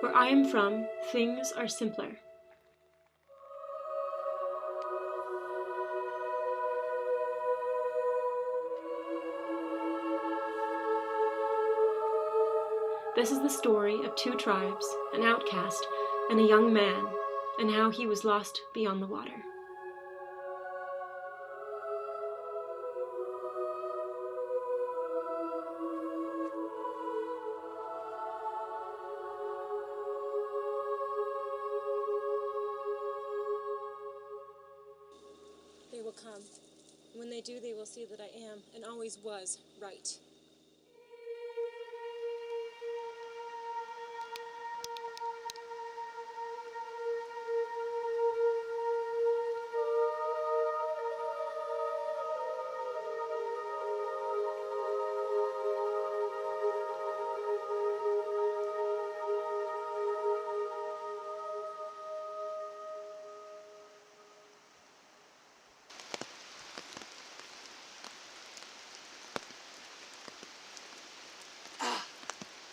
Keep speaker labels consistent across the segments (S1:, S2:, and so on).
S1: Where I am from, things are simpler. This is the story of two tribes, an outcast, and a young man, and how he was lost beyond the water.
S2: They will come. When they do, they will see that I am, and always was, right.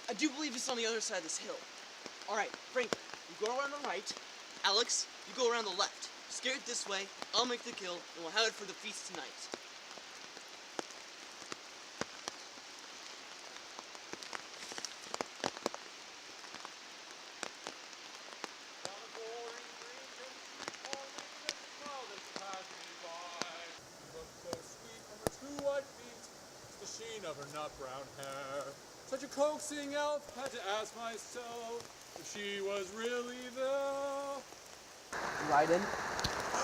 S3: I do believe it's on the other side of this hill. All right, Franklin, you go around the right. Alex, you go around the left. Steer it this way, I'll make the kill, and we'll have it for the feast tonight.
S4: The sheen of her nut brown hair. Such a coaxing elf, had to ask myself if she was really there.
S3: Raiden?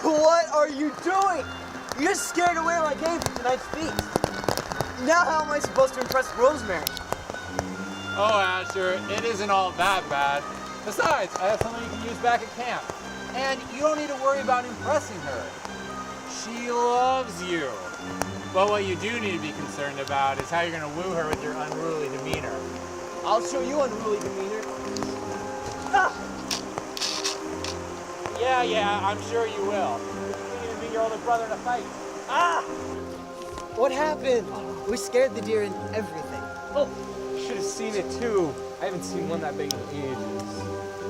S3: What are you doing? You just scared away my game for tonight's feast. Now how am I supposed to impress Rosemary?
S4: Oh, Asher, it isn't all that bad. Besides, I have something you can use back at camp. And you don't need to worry about impressing her. She loves you. But what you do need to be concerned about is how you're going to woo her with your unruly demeanor.
S3: I'll show you unruly demeanor. Ah!
S4: Yeah, I'm sure you will. You can even beat your older brother in a fight.
S3: Ah! What happened? We scared the deer and everything.
S5: Oh, you should have seen it too. I haven't seen one that big in ages.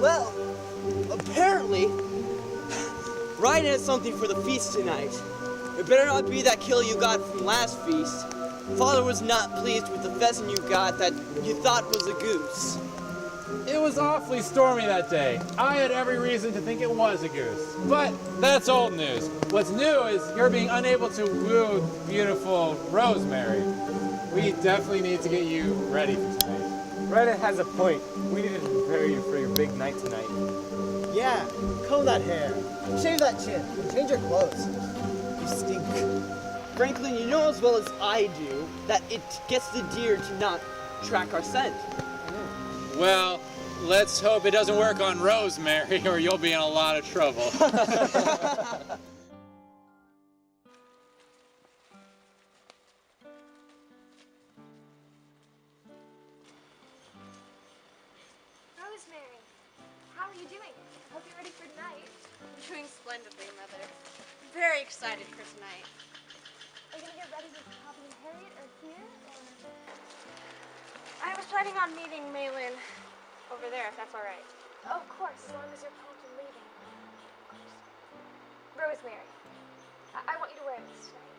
S3: Well, apparently, Ryan has something for the feast tonight. It better not be that kill you got from last feast. Father was not pleased with the pheasant you got that you thought was a goose.
S4: It was awfully stormy that day. I had every reason to think it was a goose. But that's old news. What's new is you're being unable to woo beautiful Rosemary. We definitely need to get you ready for tonight.
S5: Reddit has a point. We needed to prepare you for your big night tonight.
S6: Yeah, comb that hair, shave that chin, and change your clothes. You stink.
S3: Franklin, you know as well as I do that it gets the deer to not track our scent.
S4: Well, let's hope it doesn't work on Rosemary or you'll be in a lot of trouble.
S7: Rosemary, how are you doing? Hope you're ready for tonight.
S8: I'm doing splendidly, Mother. Very excited for tonight.
S7: Are you gonna get ready with Poppy and Harriet or here, or?
S8: I was planning on meeting Maylin over there, if that's all right.
S7: Oh, of course, as long as you're prompt in leaving. Rosemary, I want you to wear this tonight.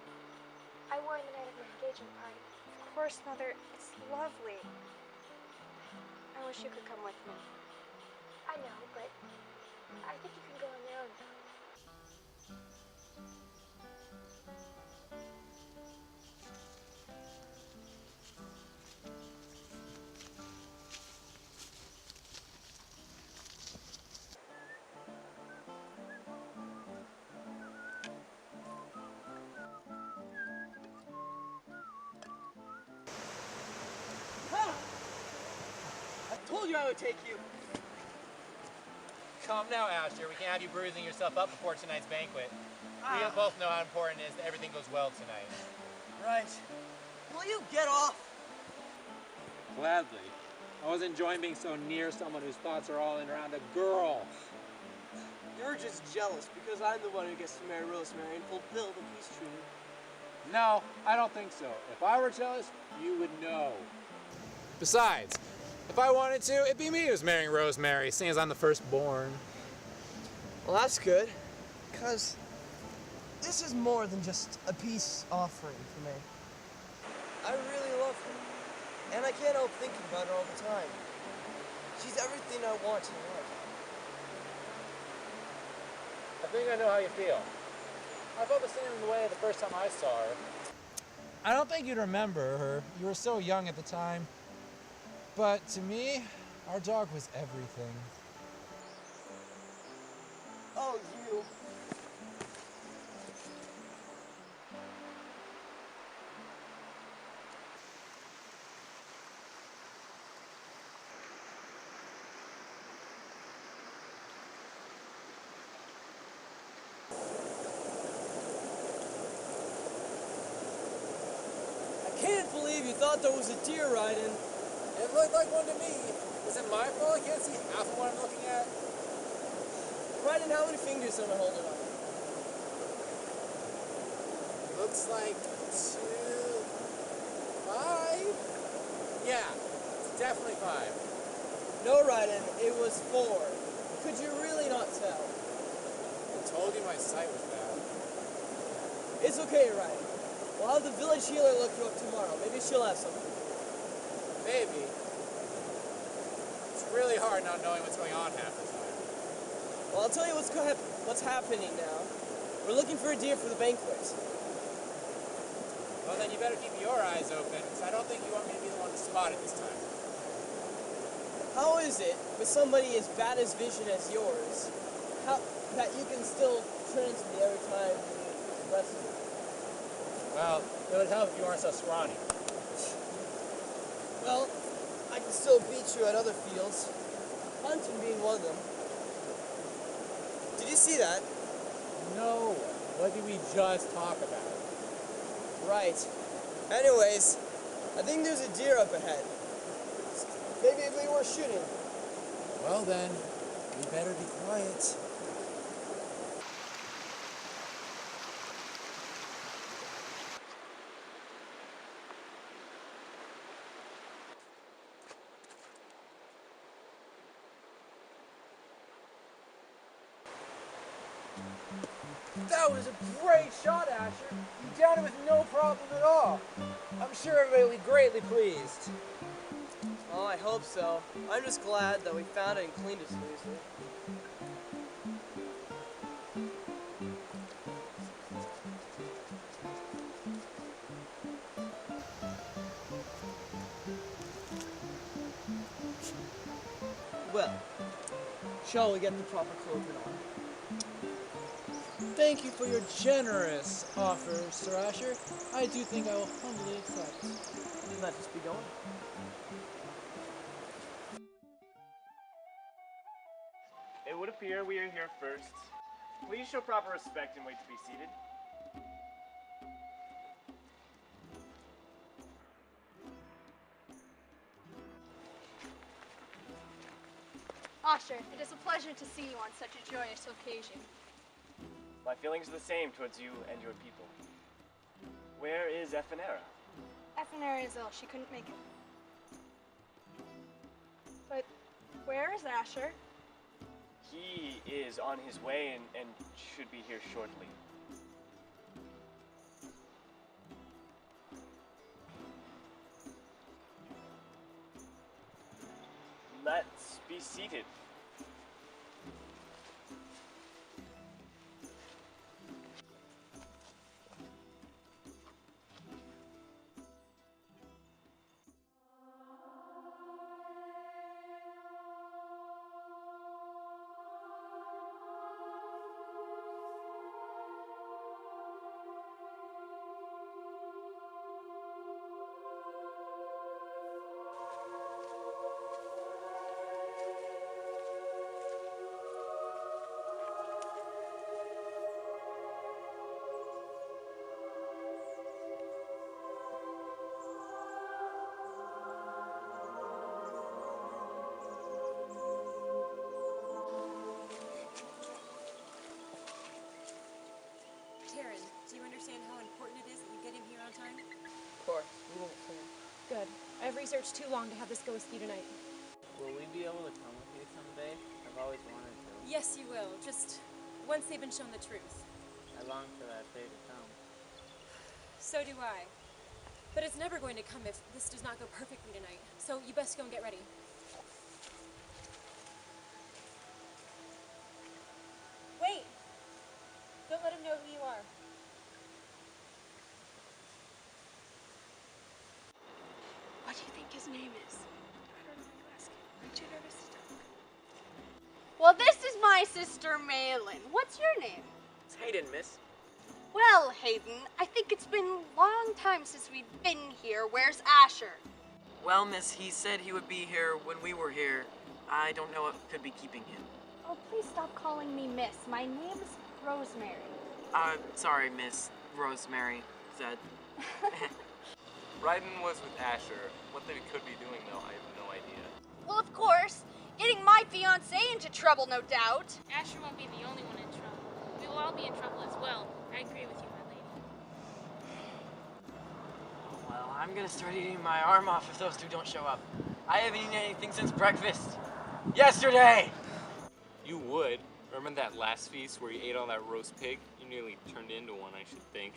S7: I wore it the night of my engagement party.
S8: Of course, Mother. It's lovely. I wish you could come with me.
S7: I know, but I think you can go on your own now.
S3: I told you I would take you.
S4: Calm now, Asher. We can't have you bruising yourself up before tonight's banquet. We both know how important it is that everything goes well tonight.
S3: Right. Will you get off?
S4: Gladly. I was enjoying being so near someone whose thoughts are all in around a girl.
S3: You're just jealous because I'm the one who gets to marry Rosemary and fulfill the peace treaty.
S4: No, I don't think so. If I were jealous, you would know. Besides, If I wanted to, it'd be me who's marrying Rosemary, seeing as I'm the firstborn.
S3: Well, that's good, because this is more than just a peace offering for me. I really love her, and I can't help thinking about her all the time. She's everything I want in life.
S4: I think I know how you feel. I felt the same way the first time I saw her. I don't think you'd remember her. You were so young at the time. But to me, our dog was everything.
S3: Oh, you. I can't believe you thought there was a deer riding.
S4: It looked like one to me. Is it my fault I can't see half of what I'm looking at?
S3: Riding, how many fingers am I holding on?
S4: Looks like 2, 5? Yeah, it's definitely 5.
S3: No, Ryden, it was 4. Could you really not tell?
S4: I told you my sight was bad.
S3: It's okay, Ryden. We'll have the village healer look you up tomorrow. Maybe she'll have something.
S4: Maybe. It's really hard not knowing what's going on half the time.
S3: Well, I'll tell you what's happening now. We're looking for a deer for the banquet.
S4: Well, then you better keep your eyes open, because I don't think you want me to be the one to spot it this time.
S3: How is it, with somebody as bad as vision as yours, that you can still transmit every time you press it?
S4: Well, it would help if you weren't so scrawny.
S3: Well, I can still beat you at other fields, hunting being one of them. Did you see that?
S4: No. What did we just talk about?
S3: Right. Anyways, I think there's a deer up ahead. Maybe if we were shooting.
S4: Well then, we better be quiet. That was a great shot, Asher. You downed it with no problem at all. I'm sure everybody will be greatly pleased.
S3: Oh, I hope so. I'm just glad that we found it and cleaned it so easily. Well, shall we get the proper clothing on?
S4: Thank you for your generous offer, Sir Asher. I do think I will humbly accept.
S3: Let us be going.
S9: It would appear we are here first. Please show proper respect and wait to be seated.
S8: Asher, it is a pleasure to see you on such a joyous occasion.
S9: My feelings are the same towards you and your people. Where is Ephenera?
S8: Ephenera is ill. She couldn't make it. But where is Asher?
S9: He is on his way and should be here shortly. Let's be seated.
S2: Karen, do you understand how important it is that you get him here on time?
S3: Of course, we won't fail.
S1: Good. I've researched too long to have this go askew tonight.
S10: Will we be able to come with you someday? I've always wanted to.
S2: Yes, you will. Just once they've been shown the truth.
S10: I long for that day to come.
S2: So do I. But it's never going to come if this does not go perfectly tonight. So you best go and get ready. Wait! Don't let him know who you are.
S1: What do you think his name is? I don't know. Ask him. I'm too nervous to talk.
S11: Well, this is my sister, Malin. What's your name?
S3: It's Hayden, miss.
S11: Well, Hayden, I think it's been a long time since we've been here. Where's Asher?
S3: Well, miss, he said he would be here when we were here. I don't know what could be keeping him.
S11: Oh, please stop calling me Miss. My name's Rosemary.
S3: Sorry, Miss Rosemary said.
S5: Ryden was with Asher. What they could be doing, though, I have no idea.
S11: Well, of course. Getting my fiancé into trouble, no doubt.
S12: Asher won't be the only one in trouble. We will all be in trouble as well. I agree with you, my lady.
S3: Well, I'm gonna start eating my arm off if those two don't show up. I haven't eaten anything since breakfast. Yesterday!
S5: You would. Remember that last feast where you ate all that roast pig? You nearly turned into one, I should think.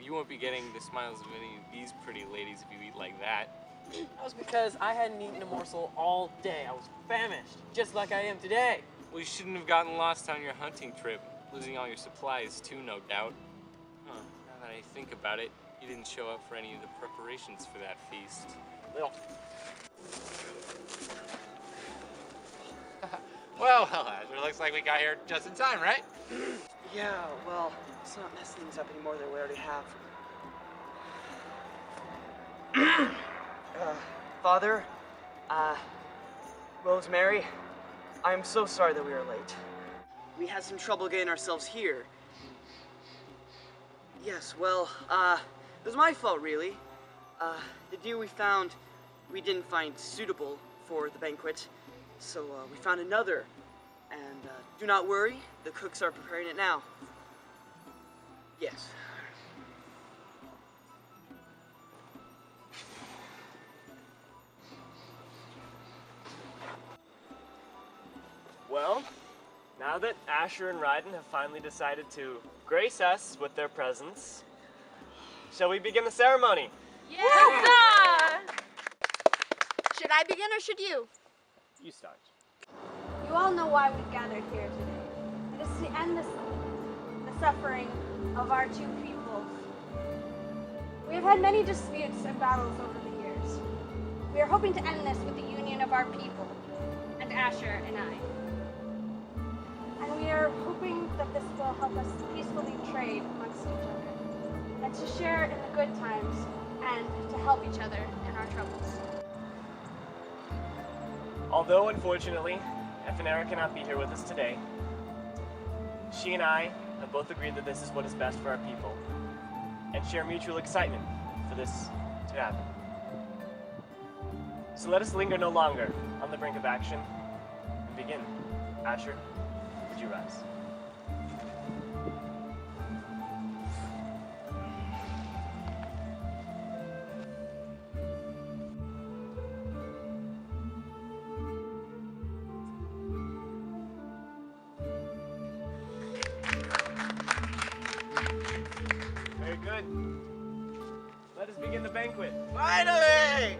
S5: You won't be getting the smiles of any of these pretty ladies if you eat like that.
S3: That was because I hadn't eaten a morsel all day. I was famished, just like I am today.
S5: Well, you shouldn't have gotten lost on your hunting trip, losing all your supplies too, no doubt. Huh, now that I think about it, you didn't show up for any of the preparations for that feast. Well, Asher, looks like we got here just in time, right?
S3: Yeah, well, let's not mess things up any more than we already have. Father, Rosemary, I'm so sorry that we were late. We had some trouble getting ourselves here. Yes, well, it was my fault, really. The deer we found, we didn't find suitable for the banquet, so we found another. And do not worry, the cooks are preparing it now. Yes.
S9: Well, now that Asher and Ryden have finally decided to grace us with their presence, shall we begin the ceremony?
S11: Yeah! Should I begin or should you?
S9: You start.
S11: You all know why we've gathered here today. It is to end the suffering of our two peoples. We have had many disputes and battles over the years. We are hoping to end this with the union of our people, and Asher and I. And we are hoping that this will help us to peacefully trade amongst each other, and to share in the good times, and to help each other in our troubles.
S9: Although, unfortunately, Efanera cannot be here with us today, she and I have both agreed that this is what is best for our people, and share mutual excitement for this to happen. So let us linger no longer on the brink of action and begin. Asher, would you rise? Very good. Let us begin the banquet.
S3: Finally!